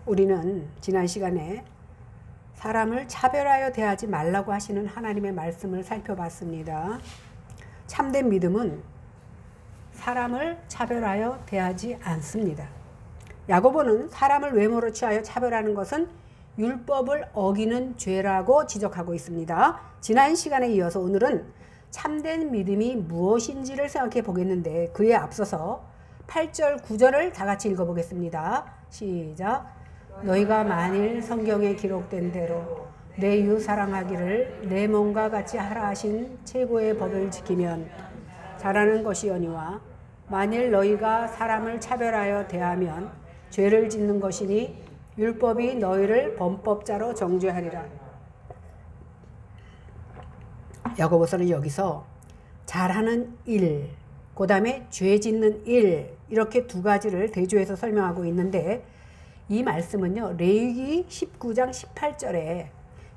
우리는 지난 시간에 사람을 차별하여 대하지 말라고 하시는 하나님의 말씀을 살펴봤습니다. 참된 믿음은 사람을 차별하여 대하지 않습니다. 야고보는 사람을 외모로 취하여 차별하는 것은 율법을 어기는 죄라고 지적하고 있습니다. 지난 시간에 이어서 오늘은 참된 믿음이 무엇인지를 생각해 보겠는데, 그에 앞서서 8절 9절을 다 같이 읽어보겠습니다. 시작. 너희가 만일 성경에 기록된 대로 내 이웃 사랑하기를 내 몸과 같이 하라 하신 최고의 법을 지키면 잘하는 것이오니와, 만일 너희가 사람을 차별하여 대하면 죄를 짓는 것이니 율법이 너희를 범법자로 정죄하리라. 야고보서는 여기서 잘하는 일, 그 다음에 죄 짓는 일, 이렇게 두 가지를 대조해서 설명하고 있는데, 이 말씀은요, 레위기 19장 18절에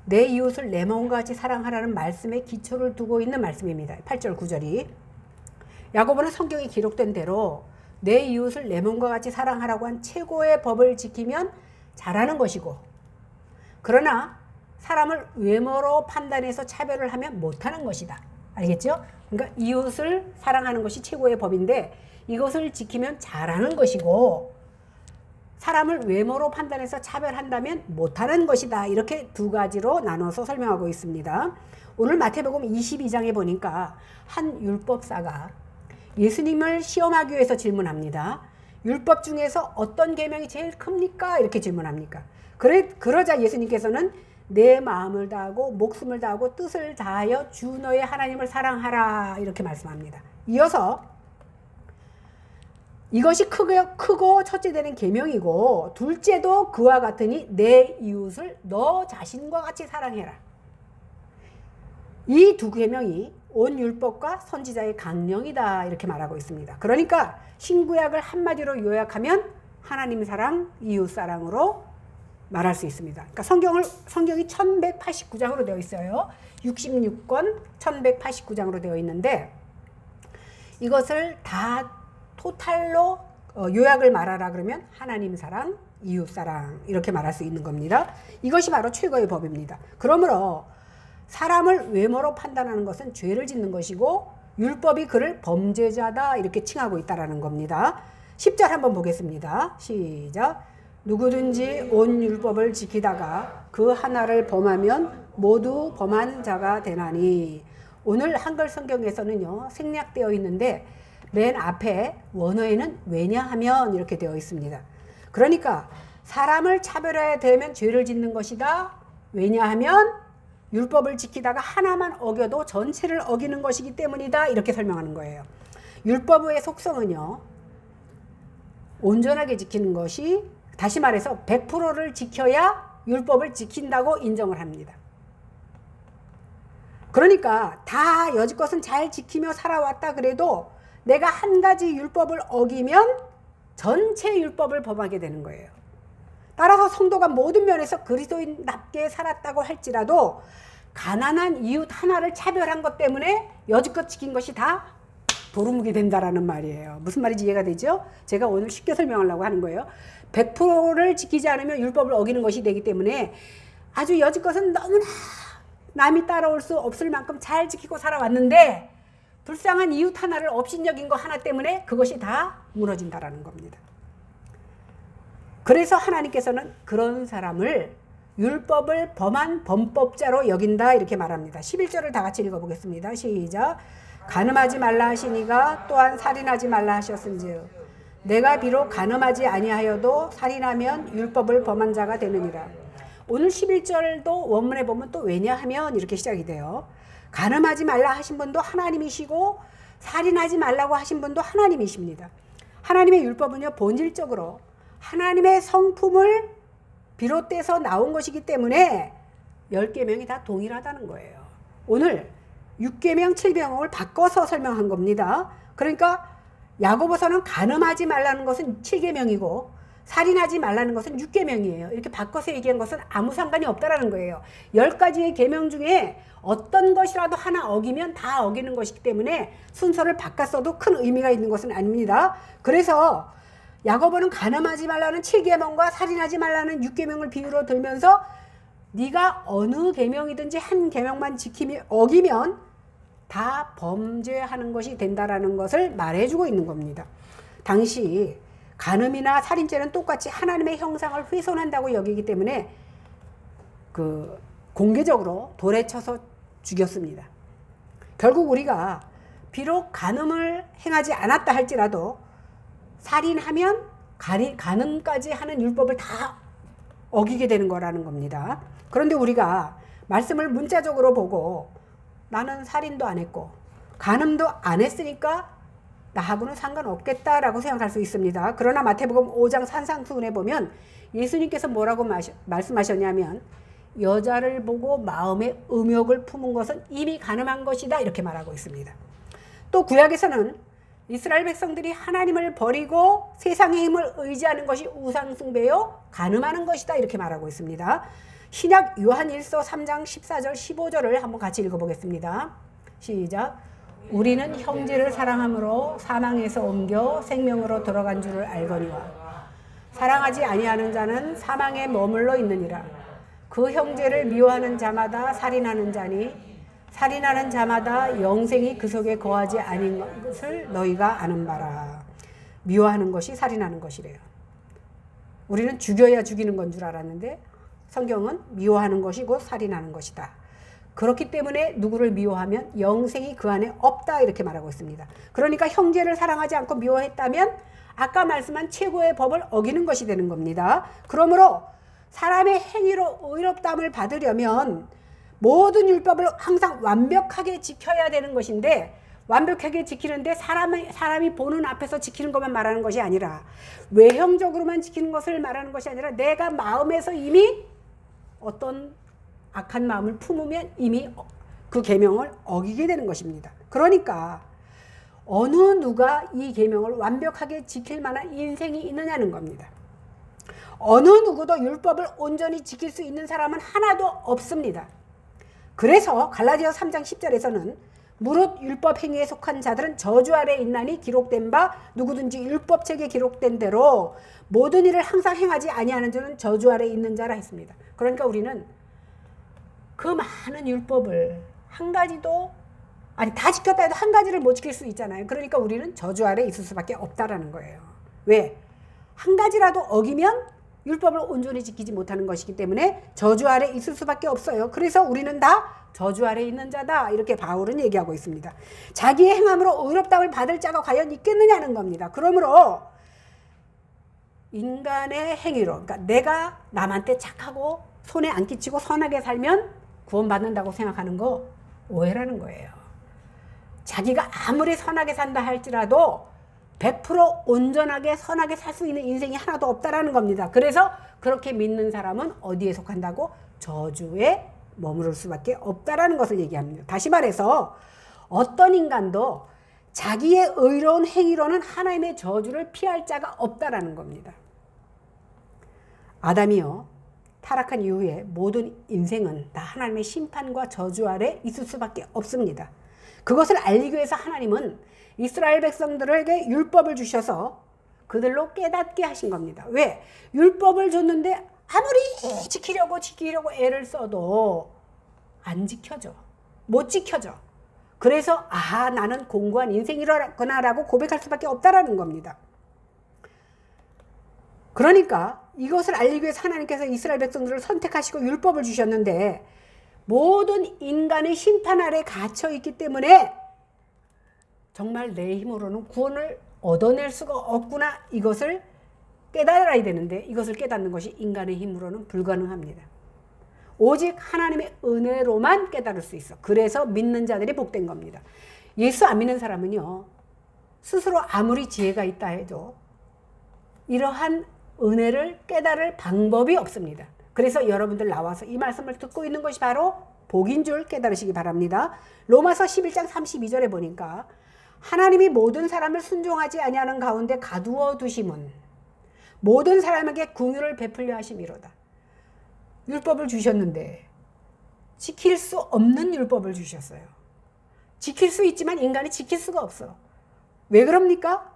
내 이웃을 내 몸과 같이 사랑하라는 말씀에 기초를 두고 있는 말씀입니다. 8절 9절이. 야고보는 성경에 기록된 대로 내 이웃을 내 몸과 같이 사랑하라고 한 최고의 법을 지키면 잘하는 것이고, 그러나 사람을 외모로 판단해서 차별을 하면 못하는 것이다. 알겠죠? 그러니까 이웃을 사랑하는 것이 최고의 법인데, 이것을 지키면 잘하는 것이고, 사람을 외모로 판단해서 차별한다면 못하는 것이다. 이렇게 두 가지로 나눠서 설명하고 있습니다. 오늘 마태복음 22장에 보니까 한 율법사가 예수님을 시험하기 위해서 질문합니다. 율법 중에서 어떤 계명이 제일 큽니까? 이렇게 질문합니까? 그러자 예수님께서는 내 마음을 다하고 목숨을 다하고 뜻을 다하여 주 너의 하나님을 사랑하라, 이렇게 말씀합니다. 이어서 이것이 크고 첫째 되는 계명이고, 둘째도 그와 같으니 내 이웃을 너 자신과 같이 사랑해라. 이 두 계명이 온 율법과 선지자의 강령이다, 이렇게 말하고 있습니다. 그러니까 신구약을 한마디로 요약하면 하나님 사랑, 이웃 사랑으로 말할 수 있습니다. 그러니까 성경이 1189장으로 되어 있어요. 66권 1189장으로 되어 있는데, 이것을 다 토탈로 요약을 말하라 그러면 하나님 사랑, 이웃 사랑, 이렇게 말할 수 있는 겁니다. 이것이 바로 최고의 법입니다. 그러므로 사람을 외모로 판단하는 것은 죄를 짓는 것이고, 율법이 그를 범죄자다, 이렇게 칭하고 있다는 겁니다. 10절 한번 보겠습니다. 시작. 누구든지 온 율법을 지키다가 그 하나를 범하면 모두 범한 자가 되나니. 오늘 한글 성경에서는요, 생략되어 있는데 맨 앞에 원어에는 왜냐하면 이렇게 되어 있습니다. 그러니까 사람을 차별해야 되면 죄를 짓는 것이다. 왜냐하면 율법을 지키다가 하나만 어겨도 전체를 어기는 것이기 때문이다, 이렇게 설명하는 거예요. 율법의 속성은요, 온전하게 지키는 것이, 다시 말해서 100%를 지켜야 율법을 지킨다고 인정을 합니다. 그러니까 다 여지껏은 잘 지키며 살아왔다 그래도 내가 한 가지 율법을 어기면 전체 율법을 범하게 되는 거예요. 따라서 성도가 모든 면에서 그리스도인답게 살았다고 할지라도 가난한 이웃 하나를 차별한 것 때문에 여지껏 지킨 것이 다 도루묵이 된다라는 말이에요. 무슨 말인지 이해가 되죠? 제가 오늘 쉽게 설명하려고 하는 거예요. 100%를 지키지 않으면 율법을 어기는 것이 되기 때문에 아주 여지껏은 너무나 남이 따라올 수 없을 만큼 잘 지키고 살아왔는데, 불쌍한 이웃 하나를 업신여긴 거 하나 때문에 그것이 다 무너진다라는 겁니다. 그래서 하나님께서는 그런 사람을 율법을 범한 범법자로 여긴다, 이렇게 말합니다. 11절을 다 같이 읽어보겠습니다. 시작. 간음하지 말라 하시니가 또한 살인하지 말라 하셨은즉 내가 비록 간음하지 아니하여도 살인하면 율법을 범한 자가 되느니라. 오늘 11절도 원문에 보면 또 왜냐하면 이렇게 시작이 돼요. 간음하지 말라 하신 분도 하나님이시고 살인하지 말라고 하신 분도 하나님이십니다. 하나님의 율법은요, 본질적으로 하나님의 성품을 비롯돼서 나온 것이기 때문에 10계명이 다 동일하다는 거예요. 오늘 6계명 7계명을 바꿔서 설명한 겁니다. 그러니까 야고보서는 간음하지 말라는 것은 7계명이고 살인하지 말라는 것은 6계명이에요. 이렇게 바꿔서 얘기한 것은 아무 상관이 없다라는 거예요. 10가지의 계명 중에 어떤 것이라도 하나 어기면 다 어기는 것이기 때문에 순서를 바꿨어도 큰 의미가 있는 것은 아닙니다. 그래서 야고보는 가늠하지 말라는 7계명과 살인하지 말라는 6계명을 비유로 들면서 네가 어느 계명이든지 한 계명만 어기면 다 범죄하는 것이 된다라는 것을 말해주고 있는 겁니다. 당시 간음이나 살인죄는 똑같이 하나님의 형상을 훼손한다고 여기기 때문에 공개적으로 돌에 쳐서 죽였습니다. 결국 우리가 비록 간음을 행하지 않았다 할지라도 살인하면 간음까지 하는 율법을 다 어기게 되는 거라는 겁니다. 그런데 우리가 말씀을 문자적으로 보고 나는 살인도 안 했고 간음도 안 했으니까 나하고는 상관없겠다라고 생각할 수 있습니다. 그러나 마태복음 5장 산상수훈에 보면 예수님께서 뭐라고 말씀하셨냐면 여자를 보고 마음에 음욕을 품은 것은 이미 간음한 것이다 이렇게 말하고 있습니다. 또 구약에서는 이스라엘 백성들이 하나님을 버리고 세상의 힘을 의지하는 것이 우상숭배요 간음하는 것이다 이렇게 말하고 있습니다. 신약 요한일서 3장 14절 15절을 한번 같이 읽어보겠습니다. 시작. 우리는 형제를 사랑함으로 사망에서 옮겨 생명으로 돌아간 줄을 알거니와 사랑하지 아니하는 자는 사망에 머물러 있느니라. 그 형제를 미워하는 자마다 살인하는 자니 살인하는 자마다 영생이 그 속에 거하지 아닌 것을 너희가 아는 바라. 미워하는 것이 살인하는 것이래요. 우리는 죽여야 죽이는 건 줄 알았는데 성경은 미워하는 것이 곧 살인하는 것이다. 그렇기 때문에 누구를 미워하면 영생이 그 안에 없다 이렇게 말하고 있습니다. 그러니까 형제를 사랑하지 않고 미워했다면 아까 말씀한 최고의 법을 어기는 것이 되는 겁니다. 그러므로 사람의 행위로 의롭다함을 받으려면 모든 율법을 항상 완벽하게 지켜야 되는 것인데 완벽하게 지키는데 사람이 보는 앞에서 지키는 것만 말하는 것이 아니라 외형적으로만 지키는 것을 말하는 것이 아니라 내가 마음에서 이미 어떤 악한 마음을 품으면 이미 그 계명을 어기게 되는 것입니다. 그러니까 어느 누가 이 계명을 완벽하게 지킬 만한 인생이 있느냐는 겁니다. 어느 누구도 율법을 온전히 지킬 수 있는 사람은 하나도 없습니다. 그래서 갈라디아 3장 10절에서는 무릇 율법 행위에 속한 자들은 저주 아래 있나니 기록된 바 누구든지 율법책에 기록된 대로 모든 일을 항상 행하지 아니하는 자는 저주 아래 있는 자라 했습니다. 그러니까 우리는 그 많은 율법을 한 가지도 다 지켰다 해도 한 가지를 못 지킬 수 있잖아요. 그러니까 우리는 저주 아래 있을 수밖에 없다라는 거예요. 왜? 한 가지라도 어기면 율법을 온전히 지키지 못하는 것이기 때문에 저주 아래 있을 수밖에 없어요. 그래서 우리는 다 저주 아래 있는 자다 이렇게 바울은 얘기하고 있습니다. 자기의 행함으로 의롭다함을 받을 자가 과연 있겠느냐는 겁니다. 그러므로 인간의 행위로 그러니까 내가 남한테 착하고 손에 안 끼치고 선하게 살면 구원받는다고 생각하는 거 오해라는 거예요. 자기가 아무리 선하게 산다 할지라도 100% 온전하게 선하게 살 수 있는 인생이 하나도 없다라는 겁니다. 그래서 그렇게 믿는 사람은 어디에 속한다고? 저주에 머무를 수밖에 없다라는 것을 얘기합니다. 다시 말해서 어떤 인간도 자기의 의로운 행위로는 하나님의 저주를 피할 자가 없다라는 겁니다. 아담이요 타락한 이후에 모든 인생은 다 하나님의 심판과 저주 아래 있을 수밖에 없습니다. 그것을 알리기 위해서 하나님은 이스라엘 백성들에게 율법을 주셔서 그들로 깨닫게 하신 겁니다. 왜? 율법을 줬는데 아무리 지키려고 애를 써도 안 지켜져. 못 지켜져. 그래서 나는 공고한 인생이라구나라고 고백할 수밖에 없다라는 겁니다. 그러니까 이것을 알리기 위해서 하나님께서 이스라엘 백성들을 선택하시고 율법을 주셨는데 모든 인간의 심판 아래 갇혀 있기 때문에 정말 내 힘으로는 구원을 얻어낼 수가 없구나 이것을 깨달아야 되는데 이것을 깨닫는 것이 인간의 힘으로는 불가능합니다. 오직 하나님의 은혜로만 깨달을 수 있어. 그래서 믿는 자들이 복된 겁니다. 예수 안 믿는 사람은요 스스로 아무리 지혜가 있다 해도 이러한 은혜를 깨달을 방법이 없습니다. 그래서 여러분들 나와서 이 말씀을 듣고 있는 것이 바로 복인 줄 깨달으시기 바랍니다. 로마서 11장 32절에 보니까 하나님이 모든 사람을 순종하지 아니하는 가운데 가두어 두심은 모든 사람에게 긍휼을 베풀려 하심이로다. 율법을 주셨는데 지킬 수 없는 율법을 주셨어요. 지킬 수 있지만 인간이 지킬 수가 없어. 왜 그럽니까?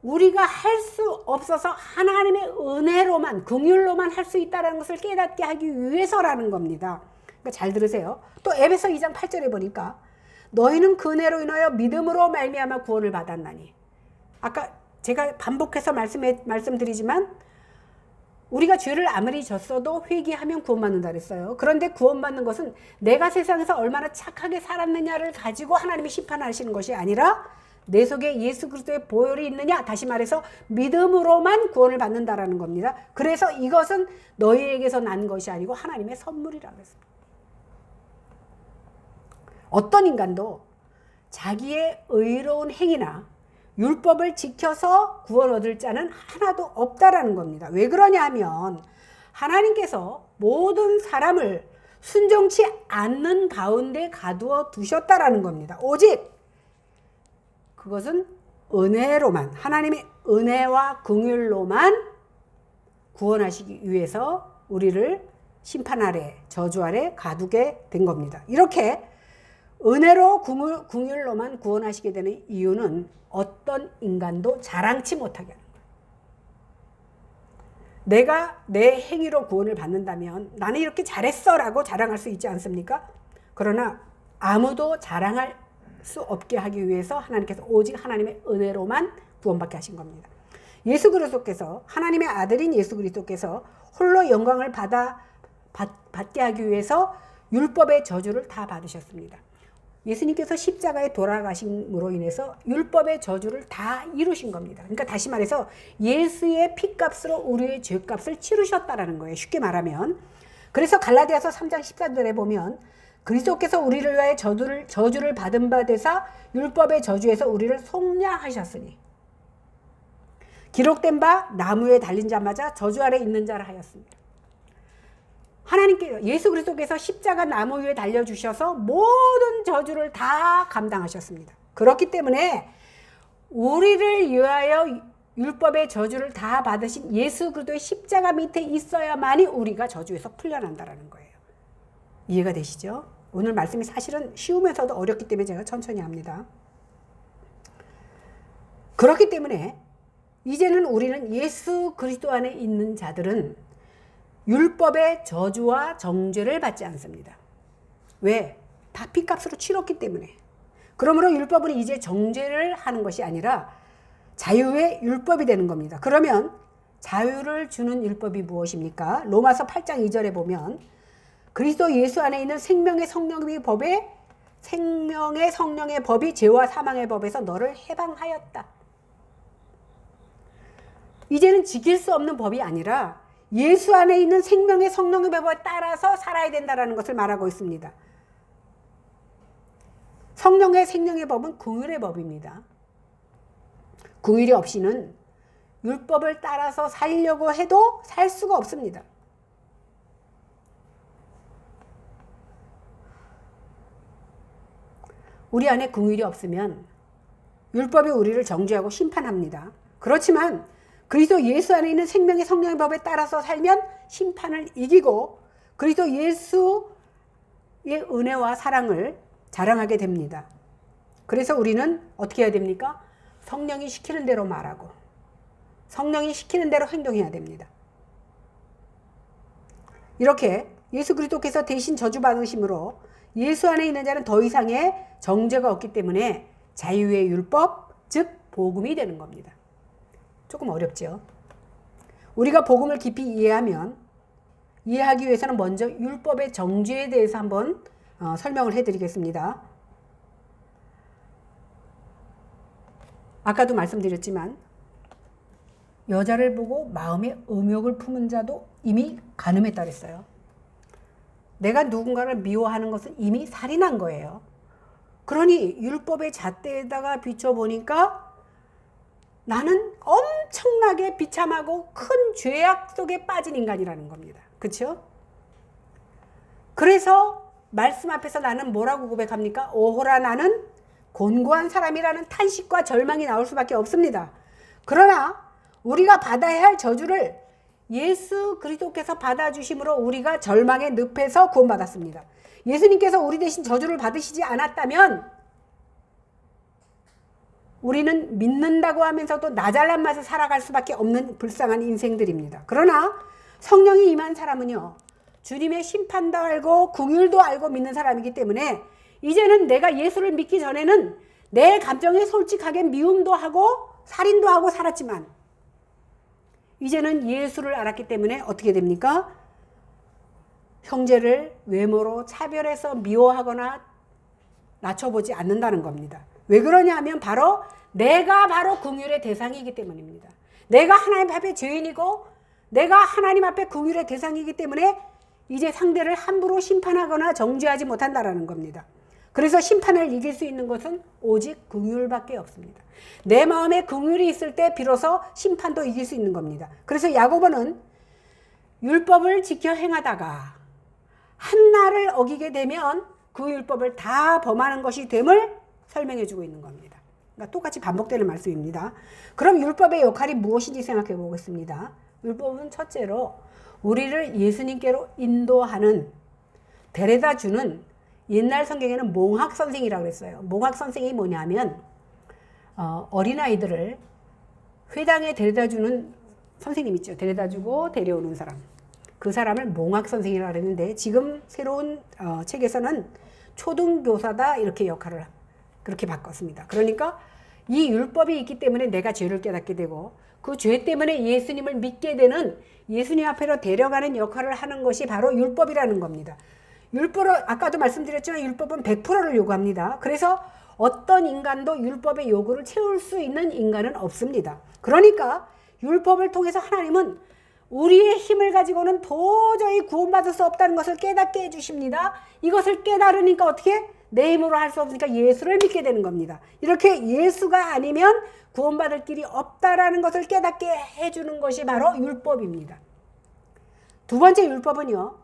우리가 할 수 없어서 하나님의 은혜로만, 긍휼로만 할 수 있다는 것을 깨닫게 하기 위해서라는 겁니다. 그러니까 잘 들으세요. 또 에베소 2장 8절에 보니까 너희는 그 은혜로 인하여 믿음으로 말미암아 구원을 받았나니. 아까 제가 반복해서 말씀드리지만 우리가 죄를 아무리 졌어도 회개하면 구원받는다 그랬어요. 그런데 구원받는 것은 내가 세상에서 얼마나 착하게 살았느냐를 가지고 하나님이 심판하시는 것이 아니라 내 속에 예수 그리스도의 보혈이 있느냐, 다시 말해서 믿음으로만 구원을 받는다라는 겁니다. 그래서 이것은 너희에게서 난 것이 아니고 하나님의 선물이라고 했습니다. 어떤 인간도 자기의 의로운 행위나 율법을 지켜서 구원 얻을 자는 하나도 없다라는 겁니다. 왜 그러냐 하면 하나님께서 모든 사람을 순종치 않는 가운데 가두어 두셨다라는 겁니다. 오직 그것은 은혜로만, 하나님의 은혜와 긍휼로만 구원하시기 위해서 우리를 심판 아래, 저주 아래 가두게 된 겁니다. 이렇게 은혜로 긍휼로만 구원하시게 되는 이유는 어떤 인간도 자랑치 못하게 하는 거예요. 내가 내 행위로 구원을 받는다면 나는 이렇게 잘했어 라고 자랑할 수 있지 않습니까? 그러나 아무도 자랑할 수 없게 하기 위해서 하나님께서 오직 하나님의 은혜로만 구원받게 하신 겁니다. 예수 그리스도께서, 하나님의 아들인 예수 그리스도께서 홀로 영광을 받게 하기 위해서 율법의 저주를 다 받으셨습니다. 예수님께서 십자가에 돌아가심으로 인해서 율법의 저주를 다 이루신 겁니다. 그러니까 다시 말해서 예수의 피값으로 우리의 죄값을 치르셨다라는 거예요. 쉽게 말하면. 그래서 갈라디아서 3장 14절에 보면 그리스도께서 우리를 위하여 저주를 받은 바 되사 율법의 저주에서 우리를 속량하셨으니 기록된 바 나무에 달린 자마자 저주 아래 있는 자라 하였습니다. 하나님께서, 예수 그리스도께서 십자가 나무 위에 달려주셔서 모든 저주를 다 감당하셨습니다. 그렇기 때문에 우리를 위하여 율법의 저주를 다 받으신 예수 그리스도의 십자가 밑에 있어야만이 우리가 저주에서 풀려난다는 거예요. 이해가 되시죠? 오늘 말씀이 사실은 쉬우면서도 어렵기 때문에 제가 천천히 합니다. 그렇기 때문에 이제는 우리는 예수 그리스도 안에 있는 자들은 율법의 저주와 정죄를 받지 않습니다. 왜? 다 피값으로 치렀기 때문에. 그러므로 율법은 이제 정죄를 하는 것이 아니라 자유의 율법이 되는 겁니다. 그러면 자유를 주는 율법이 무엇입니까? 로마서 8장 2절에 보면 그리스도 예수 안에 있는 생명의 성령의 법이 죄와 사망의 법에서 너를 해방하였다. 이제는 지킬 수 없는 법이 아니라 예수 안에 있는 생명의 성령의 법에 따라서 살아야 된다는 것을 말하고 있습니다. 성령의 생명의 법은 긍휼의 법입니다. 긍휼이 없이는 율법을 따라서 살려고 해도 살 수가 없습니다. 우리 안에 긍휼이 없으면 율법이 우리를 정죄하고 심판합니다. 그렇지만 그리스도 예수 안에 있는 생명의 성령의 법에 따라서 살면 심판을 이기고 그리스도 예수의 은혜와 사랑을 자랑하게 됩니다. 그래서 우리는 어떻게 해야 됩니까? 성령이 시키는 대로 말하고 성령이 시키는 대로 행동해야 됩니다. 이렇게 예수 그리스도께서 대신 저주받으심으로 예수 안에 있는 자는 더 이상의 정죄가 없기 때문에 자유의 율법, 즉 복음이 되는 겁니다. 조금 어렵죠. 우리가 복음을 깊이 이해하기 위해서는 먼저 율법의 정죄에 대해서 한번 설명을 해드리겠습니다. 아까도 말씀드렸지만 여자를 보고 마음에 음욕을 품은 자도 이미 간음했다 그랬어요. 내가 누군가를 미워하는 것은 이미 살인한 거예요. 그러니 율법의 잣대에다가 비춰보니까 나는 엄청나게 비참하고 큰 죄악 속에 빠진 인간이라는 겁니다. 그렇죠? 그래서 말씀 앞에서 나는 뭐라고 고백합니까? 오호라 나는 곤고한 사람이라는 탄식과 절망이 나올 수밖에 없습니다. 그러나 우리가 받아야 할 저주를 예수 그리스도께서 받아주심으로 우리가 절망의 늪에서 구원받았습니다. 예수님께서 우리 대신 저주를 받으시지 않았다면 우리는 믿는다고 하면서도 나 잘난 맛을 살아갈 수밖에 없는 불쌍한 인생들입니다. 그러나 성령이 임한 사람은요, 주님의 심판도 알고 긍휼도 알고 믿는 사람이기 때문에 이제는 내가 예수를 믿기 전에는 내 감정에 솔직하게 미움도 하고 살인도 하고 살았지만 이제는 예수를 알았기 때문에 어떻게 됩니까? 형제를 외모로 차별해서 미워하거나 낮춰보지 않는다는 겁니다. 왜 그러냐 하면 내가 바로 긍휼의 대상이기 때문입니다. 내가 하나님 앞에 죄인이고 내가 하나님 앞에 긍휼의 대상이기 때문에 이제 상대를 함부로 심판하거나 정죄하지 못한다라는 겁니다. 그래서 심판을 이길 수 있는 것은 오직 긍휼밖에 없습니다. 내 마음에 긍휼이 있을 때 비로소 심판도 이길 수 있는 겁니다. 그래서 야고보는 율법을 지켜 행하다가 한날을 어기게 되면 그 율법을 다 범하는 것이 됨을 설명해 주고 있는 겁니다. 그러니까 똑같이 반복되는 말씀입니다. 그럼 율법의 역할이 무엇인지 생각해 보겠습니다. 율법은 첫째로 우리를 예수님께로 인도하는, 데려다 주는, 옛날 성경에는 몽학선생이라고 그랬어요. 몽학선생이 뭐냐면 어린아이들을 회당에 데려다 주는 선생님 있죠. 데려다 주고 데려오는 사람. 그 사람을 몽학선생이라고 그랬는데 지금 새로운 책에서는 초등교사다 이렇게 역할을 그렇게 바꿨습니다. 그러니까 이 율법이 있기 때문에 내가 죄를 깨닫게 되고 그 죄 때문에 예수님을 믿게 되는, 예수님 앞으로 데려가는 역할을 하는 것이 바로 율법이라는 겁니다. 율법을 아까도 말씀드렸지만 율법은 100%를 요구합니다. 그래서 어떤 인간도 율법의 요구를 채울 수 있는 인간은 없습니다. 그러니까 율법을 통해서 하나님은 우리의 힘을 가지고는 도저히 구원받을 수 없다는 것을 깨닫게 해주십니다. 이것을 깨달으니까 어떻게? 내 힘으로 할 수 없으니까 예수를 믿게 되는 겁니다. 이렇게 예수가 아니면 구원받을 길이 없다라는 것을 깨닫게 해주는 것이 바로 율법입니다. 두 번째 율법은요,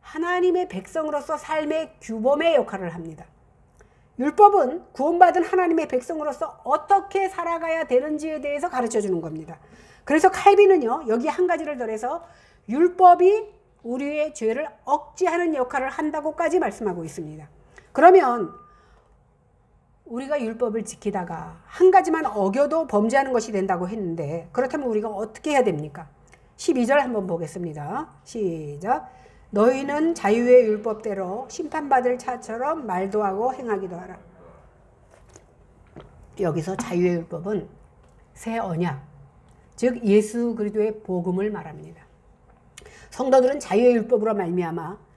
하나님의 백성으로서 삶의 규범의 역할을 합니다. 율법은 구원받은 하나님의 백성으로서 어떻게 살아가야 되는지에 대해서 가르쳐 주는 겁니다. 그래서 칼빈은요, 여기 한 가지를 더해서 율법이 우리의 죄를 억제하는 역할을 한다고까지 말씀하고 있습니다. 그러면 우리가 율법을 지키다가 한 가지만 어겨도 범죄하는 것이 된다고 했는데, 그렇다면 우리가 어떻게 해야 됩니까? 12절 한번 보겠습니다. 시작. 너희는 자유의 율법대로 심판받을 자처럼 말도 하고 행하기도 하라. 여기서 자유의 율법은 새 언약, 즉 예수 그리스도의 복음을 말합니다. 성도들은 자유의 율법으로 말미암아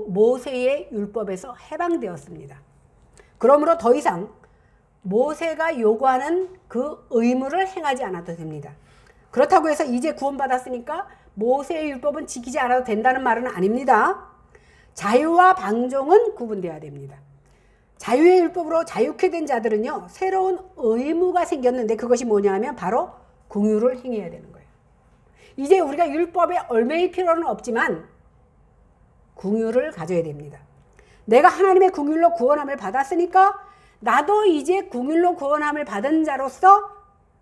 모세의 율법에서 해방되었습니다. 그러므로 더 이상 모세가 요구하는 그 의무를 행하지 않아도 됩니다. 그렇다고 해서 이제 구원받았으니까 모세의 율법은 지키지 않아도 된다는 말은 아닙니다. 자유와 방종은 구분되어야 됩니다. 자유의 율법으로 자유케 된 자들은요, 새로운 의무가 생겼는데 그것이 뭐냐 하면 바로 긍휼을 행해야 되는 거예요. 이제 우리가 율법에 얽매일 필요는 없지만 긍휼을 가져야 됩니다. 내가 하나님의 긍휼로 구원함을 받았으니까 나도 이제 긍휼로 구원함을 받은 자로서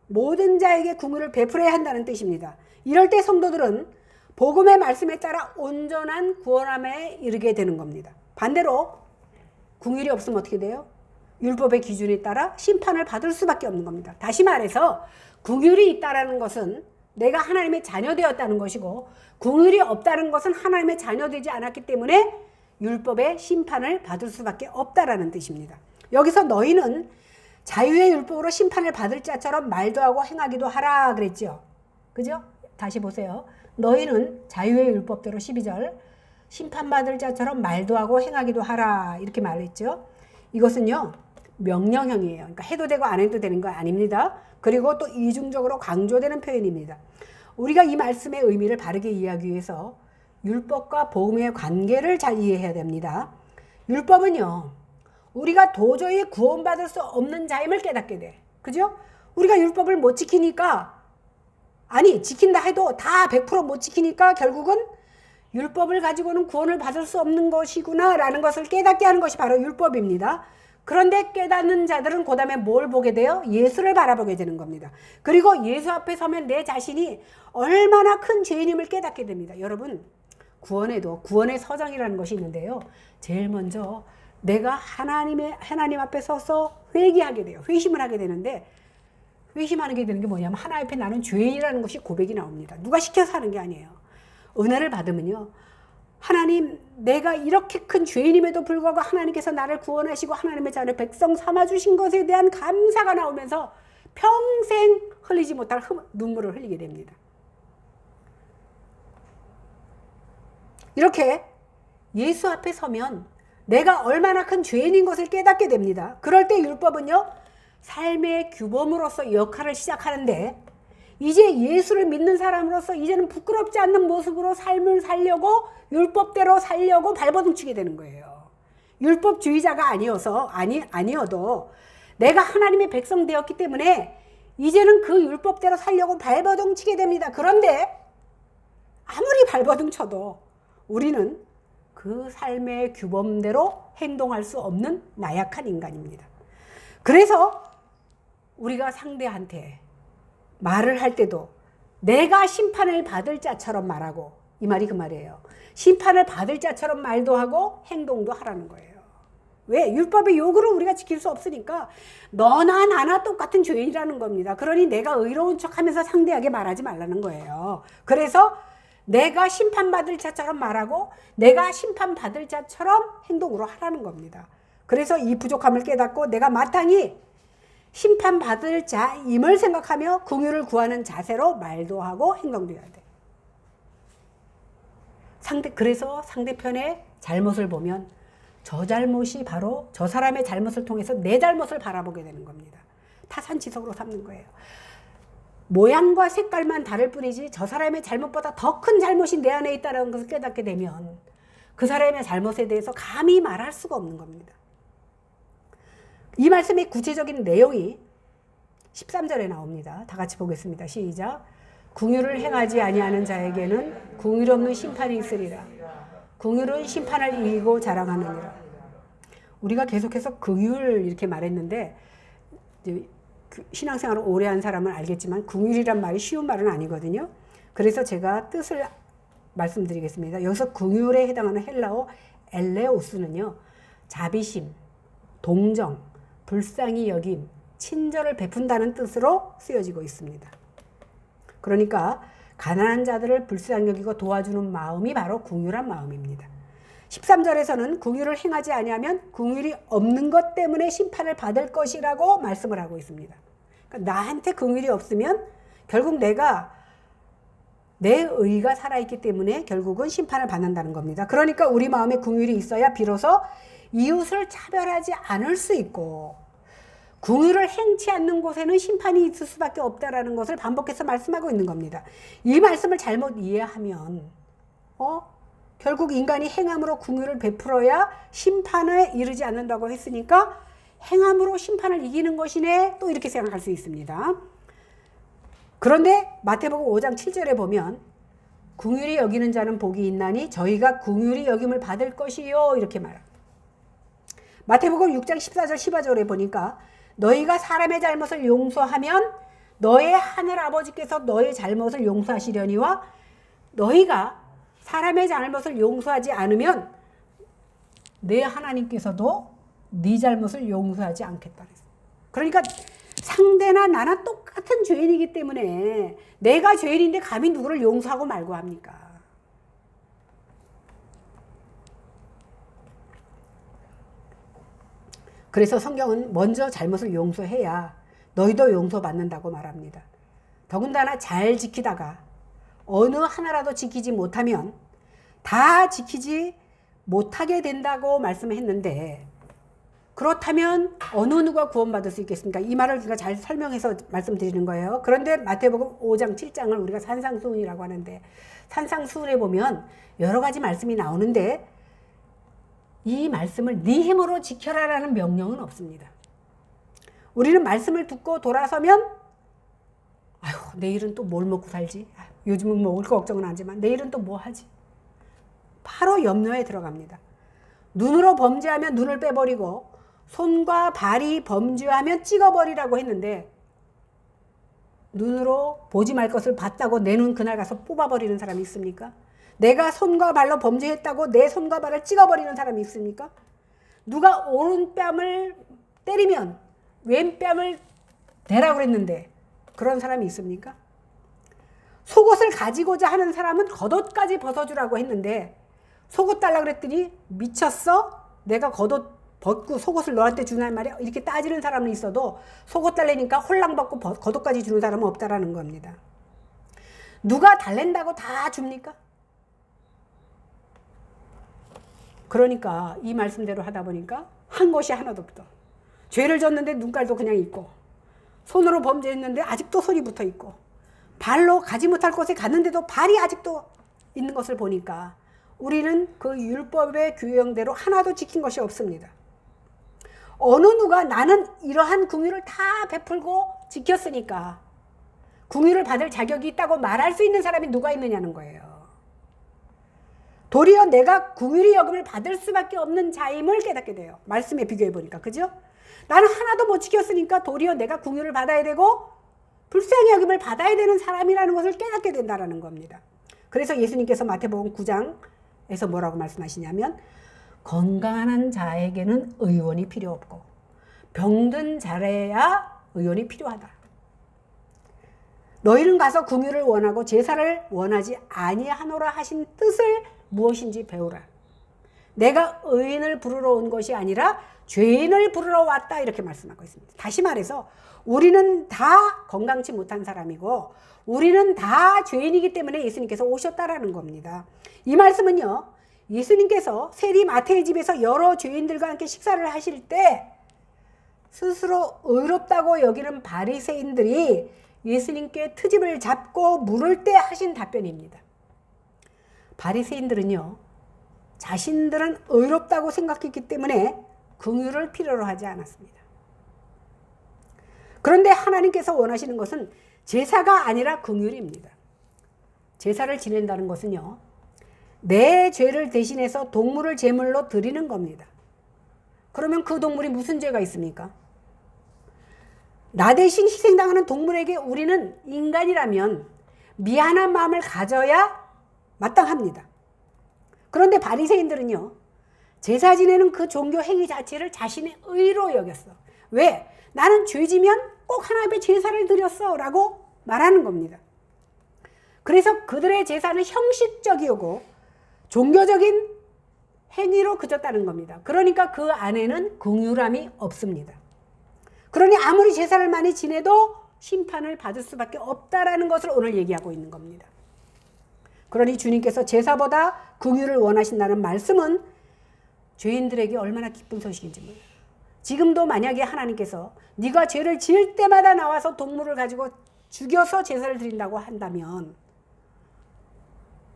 모든 자에게 긍휼을 베풀어야 한다는 뜻입니다. 이럴 때 성도들은 복음의 말씀에 따라 온전한 구원함에 이르게 되는 겁니다. 반대로 긍휼이 없으면 어떻게 돼요? 율법의 기준에 따라 심판을 받을 수밖에 없는 겁니다. 다시 말해서 긍휼이 있다는 것은 내가 하나님의 자녀되었다는 것이고, 긍휼이 없다는 것은 하나님의 자녀되지 않았기 때문에 율법의 심판을 받을 수밖에 없다라는 뜻입니다. 여기서 너희는 자유의 율법으로 심판을 받을 자처럼 말도 하고 행하기도 하라 그랬죠. 그죠? 다시 보세요. 너희는 자유의 율법대로 12절 심판받을 자처럼 말도 하고 행하기도 하라 이렇게 말했죠. 이것은요, 명령형이에요. 그러니까 해도 되고 안 해도 되는 거 아닙니다. 그리고 또 이중적으로 강조되는 표현입니다. 우리가 이 말씀의 의미를 바르게 이해하기 위해서 율법과 복음의 관계를 잘 이해해야 됩니다. 율법은요, 우리가 도저히 구원받을 수 없는 자임을 깨닫게 돼. 그죠? 우리가 율법을 못 지키니까, 아니 지킨다 해도 다 100% 못 지키니까 결국은 율법을 가지고는 구원을 받을 수 없는 것이구나 라는 것을 깨닫게 하는 것이 바로 율법입니다. 그런데 깨닫는 자들은 그 다음에 뭘 보게 돼요? 예수를 바라보게 되는 겁니다. 그리고 예수 앞에 서면 내 자신이 얼마나 큰 죄인임을 깨닫게 됩니다. 여러분, 구원에도 구원의 서정이라는 것이 있는데요, 제일 먼저 내가 하나님 앞에 서서 회개하게 돼요. 회심을 하게 되는데, 회심하게 되는 게 뭐냐면 하나님 앞에 나는 죄인이라는 것이 고백이 나옵니다. 누가 시켜서 하는 게 아니에요. 은혜를 받으면요, 하나님, 내가 이렇게 큰 죄인임에도 불구하고 하나님께서 나를 구원하시고 하나님의 자녀 백성 삼아주신 것에 대한 감사가 나오면서 평생 흘리지 못할 눈물을 흘리게 됩니다. 이렇게 예수 앞에 서면 내가 얼마나 큰 죄인인 것을 깨닫게 됩니다. 그럴 때 율법은요, 삶의 규범으로서 역할을 시작하는데, 이제 예수를 믿는 사람으로서 이제는 부끄럽지 않는 모습으로 삶을 살려고, 율법대로 살려고 발버둥치게 되는 거예요. 율법주의자가 아니어도 내가 하나님의 백성 되었기 때문에 이제는 그 율법대로 살려고 발버둥치게 됩니다. 그런데 아무리 발버둥쳐도 우리는 그 삶의 규범대로 행동할 수 없는 나약한 인간입니다. 그래서 우리가 상대한테 말을 할 때도 내가 심판을 받을 자처럼 말하고, 이 말이 그 말이에요. 심판을 받을 자처럼 말도 하고 행동도 하라는 거예요. 왜? 율법의 요구를 우리가 지킬 수 없으니까 너나 나나 똑같은 죄인이라는 겁니다. 그러니 내가 의로운 척하면서 상대하게 말하지 말라는 거예요. 그래서 내가 심판받을 자처럼 말하고 내가 심판받을 자처럼 행동으로 하라는 겁니다. 그래서 이 부족함을 깨닫고 내가 마땅히 심판받을 자임을 생각하며 긍휼을 구하는 자세로 말도 하고 행동도 해야 돼. 그래서 상대편의 잘못을 보면 저 잘못이 바로 저 사람의 잘못을 통해서 내 잘못을 바라보게 되는 겁니다. 타산지석으로 삼는 거예요. 모양과 색깔만 다를 뿐이지 저 사람의 잘못보다 더 큰 잘못이 내 안에 있다는 것을 깨닫게 되면 그 사람의 잘못에 대해서 감히 말할 수가 없는 겁니다. 이 말씀의 구체적인 내용이 13절에 나옵니다. 다 같이 보겠습니다. 시작. 긍휼을 행하지 아니하는 자에게는 긍휼 없는 심판이 있으리라. 긍휼은 심판을 이기고 자랑하느니라. 우리가 계속해서 긍휼 이렇게 말했는데, 신앙생활을 오래 한 사람은 알겠지만 긍휼이란 말이 쉬운 말은 아니거든요. 그래서 제가 뜻을 말씀드리겠습니다. 여기서 긍휼에 해당하는 헬라어 엘레오스는요, 자비심, 동정, 불쌍히 여김, 친절을 베푼다는 뜻으로 쓰여지고 있습니다. 그러니까 가난한 자들을 불쌍히 여기고 도와주는 마음이 바로 긍휼한 마음입니다. 13절에서는 긍휼을 행하지 아니하면 긍휼이 없는 것 때문에 심판을 받을 것이라고 말씀을 하고 있습니다. 그러니까 나한테 긍휼이 없으면 결국 내 의가 살아있기 때문에 결국은 심판을 받는다는 겁니다. 그러니까 우리 마음에 긍휼이 있어야 비로소 이웃을 차별하지 않을 수 있고, 긍휼을 행치 않는 곳에는 심판이 있을 수밖에 없다라는 것을 반복해서 말씀하고 있는 겁니다. 이 말씀을 잘못 이해하면 결국 인간이 행함으로 긍휼을 베풀어야 심판에 이르지 않는다고 했으니까 행함으로 심판을 이기는 것이네, 또 이렇게 생각할 수 있습니다. 그런데 마태복음 5장 7절에 보면 긍휼히 여기는 자는 복이 있나니 저희가 긍휼히 여김을 받을 것이요, 이렇게 말합니다. 마태복음 6장 14절 15절에 보니까 너희가 사람의 잘못을 용서하면 너의 하늘 아버지께서 너의 잘못을 용서하시려니와 너희가 사람의 잘못을 용서하지 않으면 내 하나님께서도 네 잘못을 용서하지 않겠다 그랬어요. 그러니까 상대나 나나 똑같은 죄인이기 때문에 내가 죄인인데 감히 누구를 용서하고 말고 합니까? 그래서 성경은 먼저 잘못을 용서해야 너희도 용서받는다고 말합니다. 더군다나 잘 지키다가 어느 하나라도 지키지 못하면 다 지키지 못하게 된다고 말씀했는데, 그렇다면 어느 누가 구원받을 수 있겠습니까? 이 말을 제가 잘 설명해서 말씀드리는 거예요. 그런데 마태복음 5장 7장을 우리가 산상수훈이라고 하는데, 산상수훈에 보면 여러 가지 말씀이 나오는데 이 말씀을 네 힘으로 지켜라라는 명령은 없습니다. 우리는 말씀을 듣고 돌아서면 아유, 내일은 또 뭘 먹고 살지? 요즘은 먹을 거 걱정은 하지만 내일은 또 뭐 하지? 바로 염려에 들어갑니다. 눈으로 범죄하면 눈을 빼버리고 손과 발이 범죄하면 찍어버리라고 했는데, 눈으로 보지 말 것을 봤다고 내 눈 그날 가서 뽑아버리는 사람이 있습니까? 내가 손과 발로 범죄했다고 내 손과 발을 찍어버리는 사람이 있습니까? 누가 오른뺨을 때리면 왼뺨을 대라고 그랬는데 그런 사람이 있습니까? 속옷을 가지고자 하는 사람은 겉옷까지 벗어주라고 했는데 속옷 달라고 그랬더니 미쳤어? 내가 겉옷 벗고 속옷을 너한테 주는 말이야? 이렇게 따지는 사람은 있어도 속옷 달래니까 홀랑 벗고 겉옷까지 주는 사람은 없다라는 겁니다. 누가 달랜다고 다 줍니까? 그러니까 이 말씀대로 하다 보니까 한 것이 하나도 없다. 죄를 졌는데 눈깔도 그냥 있고, 손으로 범죄했는데 아직도 손이 붙어 있고, 발로 가지 못할 곳에 갔는데도 발이 아직도 있는 것을 보니까 우리는 그 율법의 규형대로 하나도 지킨 것이 없습니다. 어느 누가 나는 이러한 긍휼을 다 베풀고 지켰으니까 긍휼을 받을 자격이 있다고 말할 수 있는 사람이 누가 있느냐는 거예요. 도리어 내가 긍휼의 여김을 받을 수밖에 없는 자임을 깨닫게 돼요. 말씀에 비교해 보니까. 그죠? 나는 하나도 못 지켰으니까 도리어 내가 긍휼을 받아야 되고 불쌍히 여김을 받아야 되는 사람이라는 것을 깨닫게 된다는 겁니다. 그래서 예수님께서 마태복음 9장에서 뭐라고 말씀하시냐면 건강한 자에게는 의원이 필요 없고 병든 자래야 의원이 필요하다. 너희는 가서 긍휼을 원하고 제사를 원하지 아니하노라 하신 뜻을 무엇인지 배우라. 내가 의인을 부르러 온 것이 아니라 죄인을 부르러 왔다 이렇게 말씀하고 있습니다. 다시 말해서 우리는 다 건강치 못한 사람이고 우리는 다 죄인이기 때문에 예수님께서 오셨다라는 겁니다. 이 말씀은요, 예수님께서 세리 마태의 집에서 여러 죄인들과 함께 식사를 하실 때 스스로 의롭다고 여기는 바리새인들이 예수님께 트집을 잡고 물을 때 하신 답변입니다. 바리새인들은요, 자신들은 의롭다고 생각했기 때문에 긍휼을 필요로 하지 않았습니다. 그런데 하나님께서 원하시는 것은 제사가 아니라 긍휼입니다. 제사를 지낸다는 것은요, 내 죄를 대신해서 동물을 제물로 드리는 겁니다. 그러면 그 동물이 무슨 죄가 있습니까? 나 대신 희생당하는 동물에게 우리는 인간이라면 미안한 마음을 가져야 마땅합니다. 그런데 바리새인들은요, 제사 지내는 그 종교 행위 자체를 자신의 의로 여겼어. 왜? 나는 죄지면 꼭 하나님 앞에 제사를 드렸어 라고 말하는 겁니다. 그래서 그들의 제사는 형식적이고 종교적인 행위로 그쳤다는 겁니다. 그러니까 그 안에는 긍휼함이 없습니다. 그러니 아무리 제사를 많이 지내도 심판을 받을 수밖에 없다라는 것을 오늘 얘기하고 있는 겁니다. 그러니 주님께서 제사보다 긍휼을 원하신다는 말씀은 죄인들에게 얼마나 기쁜 소식인지 몰라요. 지금도 만약에 하나님께서 네가 죄를 지을 때마다 나와서 동물을 가지고 죽여서 제사를 드린다고 한다면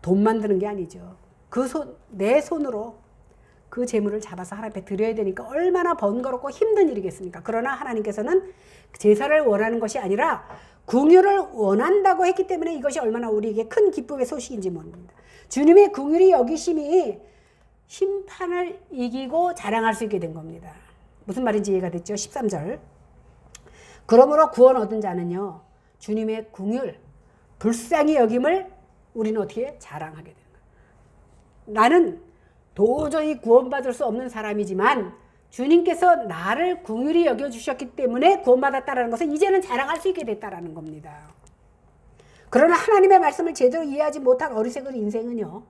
돈 만드는 게 아니죠. 내 손으로 그 재물을 잡아서 하나님 앞에 드려야 되니까 얼마나 번거롭고 힘든 일이겠습니까? 그러나 하나님께서는 제사를 원하는 것이 아니라 긍휼을 원한다고 했기 때문에 이것이 얼마나 우리에게 큰 기쁨의 소식인지 모릅니다. 주님의 긍휼이 여기심이 심판을 이기고 자랑할 수 있게 된 겁니다. 무슨 말인지 이해가 됐죠? 13절. 그러므로 구원 얻은 자는요, 주님의 긍휼, 불쌍히 여김을 우리는 어떻게 자랑하게 되는 거예요. 나는 도저히 구원받을 수 없는 사람이지만 주님께서 나를 긍휼히 여겨주셨기 때문에 구원받았다는 것은 이제는 자랑할 수 있게 됐다는 겁니다. 그러나 하나님의 말씀을 제대로 이해하지 못한 어리석은 인생은요,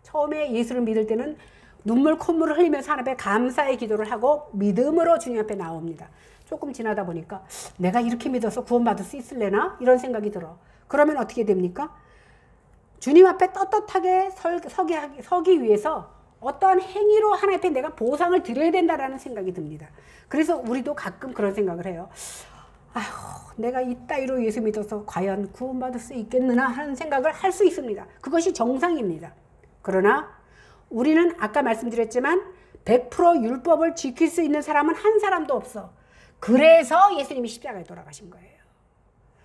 처음에 예수를 믿을 때는 눈물 콧물을 흘리면서 하나님 앞에 감사의 기도를 하고 믿음으로 주님 앞에 나옵니다. 조금 지나다 보니까 내가 이렇게 믿어서 구원받을 수 있을래나? 이런 생각이 들어. 그러면 어떻게 됩니까? 주님 앞에 떳떳하게 서기 위해서 어떠한 행위로 하나님 앞에 내가 보상을 드려야 된다라는 생각이 듭니다. 그래서 우리도 가끔 그런 생각을 해요. 아휴, 내가 이따위로 예수 믿어서 과연 구원받을 수 있겠느냐 하는 생각을 할 수 있습니다. 그것이 정상입니다. 그러나 우리는 아까 말씀드렸지만 100% 율법을 지킬 수 있는 사람은 한 사람도 없어. 그래서 예수님이 십자가에 돌아가신 거예요.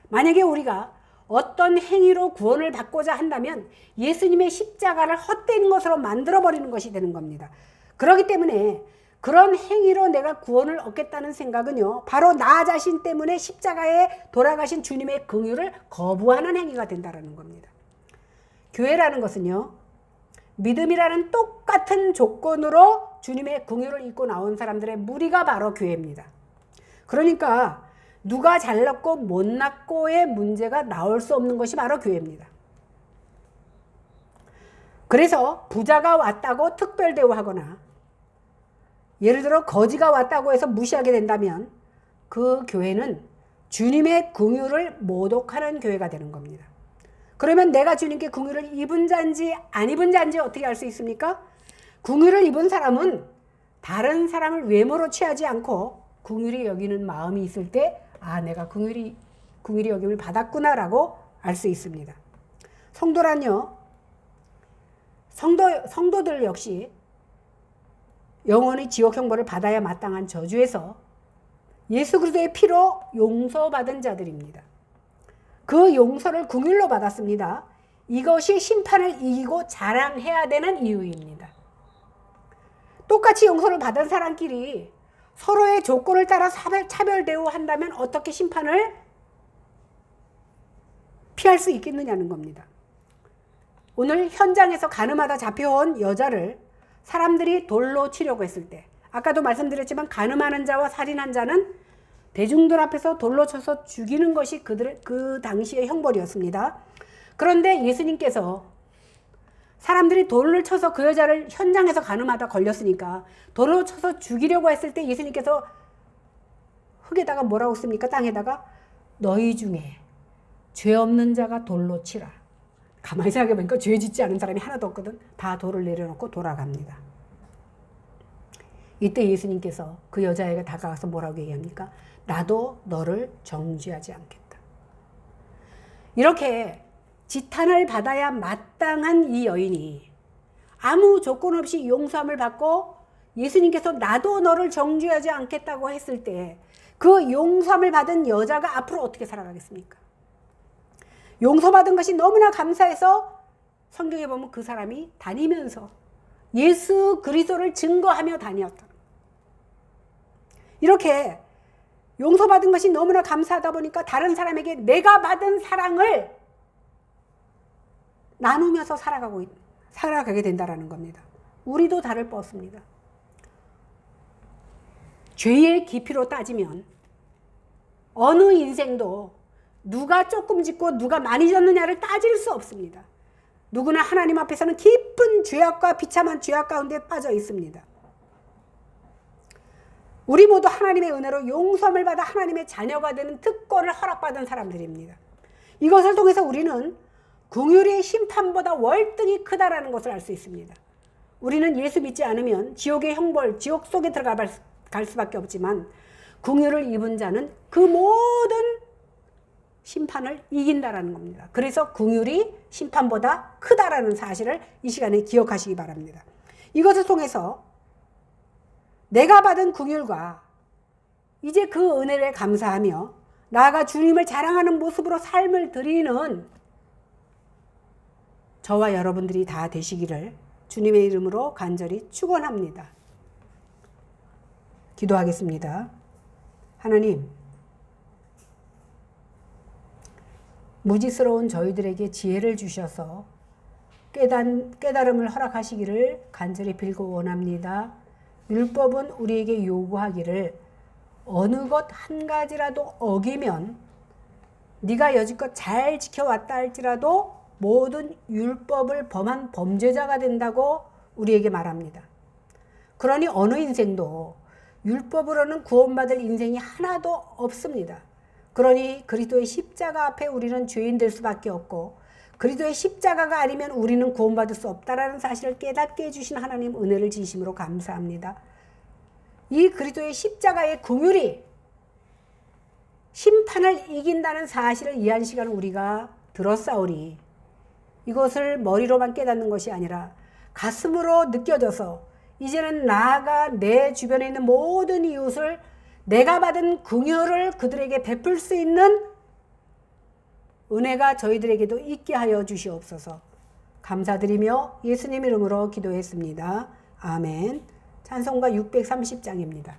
만약에 우리가 어떤 행위로 구원을 받고자 한다면 예수님의 십자가를 헛된 것으로 만들어버리는 것이 되는 겁니다. 그렇기 때문에 그런 행위로 내가 구원을 얻겠다는 생각은요, 바로 나 자신 때문에 십자가에 돌아가신 주님의 긍휼을 거부하는 행위가 된다는 겁니다. 교회라는 것은요, 믿음이라는 똑같은 조건으로 주님의 긍휼을 입고 나온 사람들의 무리가 바로 교회입니다. 그러니까 누가 잘났고 못났고의 문제가 나올 수 없는 것이 바로 교회입니다. 그래서 부자가 왔다고 특별 대우하거나 예를 들어 거지가 왔다고 해서 무시하게 된다면 그 교회는 주님의 긍휼을 모독하는 교회가 되는 겁니다. 그러면 내가 주님께 긍휼을 입은 자인지 안 입은 자인지 어떻게 알 수 있습니까? 긍휼을 입은 사람은 다른 사람을 외모로 취하지 않고 긍휼히 여기는 마음이 있을 때 내가 긍휼히 여김을 받았구나라고 알 수 있습니다. 성도란요, 성도들 역시 영원히 지옥 형벌을 받아야 마땅한 저주에서 예수 그리스도의 피로 용서받은 자들입니다. 그 용서를 긍휼로 받았습니다. 이것이 심판을 이기고 자랑해야 되는 이유입니다. 똑같이 용서를 받은 사람끼리 서로의 조건을 따라 차별 대우한다면 어떻게 심판을 피할 수 있겠느냐는 겁니다. 오늘 현장에서 가늠하다 잡혀온 여자를 사람들이 돌로 치려고 했을 때, 아까도 말씀드렸지만 가늠하는 자와 살인한 자는 대중들 앞에서 돌로 쳐서 죽이는 것이 그 당시의 형벌이었습니다. 그런데 예수님께서 사람들이 돌을 쳐서 그 여자를 현장에서 가늠하다 걸렸으니까 돌로 쳐서 죽이려고 했을 때 예수님께서 흙에다가 뭐라고 씁니까? 땅에다가 너희 중에 죄 없는 자가 돌로 치라. 가만히 생각해보니까 죄 짓지 않은 사람이 하나도 없거든. 다 돌을 내려놓고 돌아갑니다. 이때 예수님께서 그 여자에게 다가가서 뭐라고 얘기합니까? 나도 너를 정죄하지 않겠다. 이렇게 지탄을 받아야 마땅한 이 여인이 아무 조건 없이 용서함을 받고 예수님께서 나도 너를 정죄하지 않겠다고 했을 때 그 용서함을 받은 여자가 앞으로 어떻게 살아가겠습니까? 용서받은 것이 너무나 감사해서 성경에 보면 그 사람이 다니면서 예수 그리스도를 증거하며 다녔다. 이렇게 용서받은 것이 너무나 감사하다 보니까 다른 사람에게 내가 받은 사랑을 나누면서 살아가게 된다는 겁니다. 우리도 다를 바 없습니다. 죄의 깊이로 따지면 어느 인생도 누가 조금 짓고 누가 많이 졌느냐를 따질 수 없습니다. 누구나 하나님 앞에서는 깊은 죄악과 비참한 죄악 가운데 빠져 있습니다. 우리 모두 하나님의 은혜로 용서를 받아 하나님의 자녀가 되는 특권을 허락받은 사람들입니다. 이것을 통해서 우리는 긍휼의 심판보다 월등히 크다라는 것을 알 수 있습니다. 우리는 예수 믿지 않으면 지옥의 형벌, 지옥 속에 갈 수밖에 없지만 긍휼을 입은 자는 그 모든 심판을 이긴다라는 겁니다. 그래서 긍휼이 심판보다 크다라는 사실을 이 시간에 기억하시기 바랍니다. 이것을 통해서 내가 받은 긍휼과 이제 그 은혜를 감사하며 나아가 주님을 자랑하는 모습으로 삶을 드리는 저와 여러분들이 다 되시기를 주님의 이름으로 간절히 축원합니다. 기도하겠습니다. 하나님, 무지스러운 저희들에게 지혜를 주셔서 깨달음을 허락하시기를 간절히 빌고 원합니다. 율법은 우리에게 요구하기를 어느 것 한 가지라도 어기면 네가 여지껏 잘 지켜왔다 할지라도 모든 율법을 범한 범죄자가 된다고 우리에게 말합니다. 그러니 어느 인생도 율법으로는 구원받을 인생이 하나도 없습니다. 그러니 그리스도의 십자가 앞에 우리는 죄인 될 수밖에 없고 그리스도의 십자가가 아니면 우리는 구원받을 수 없다라는 사실을 깨닫게 해주신 하나님 은혜를 진심으로 감사합니다. 이 그리스도의 십자가의 긍휼이 심판을 이긴다는 사실을 이 한 시간 우리가 들었사오니 이것을 머리로만 깨닫는 것이 아니라 가슴으로 느껴져서 이제는 나아가 내 주변에 있는 모든 이웃을 내가 받은 긍휼을 그들에게 베풀 수 있는 은혜가 저희들에게도 있게 하여 주시옵소서. 감사드리며 예수님 이름으로 기도했습니다. 아멘. 찬송가 630장입니다.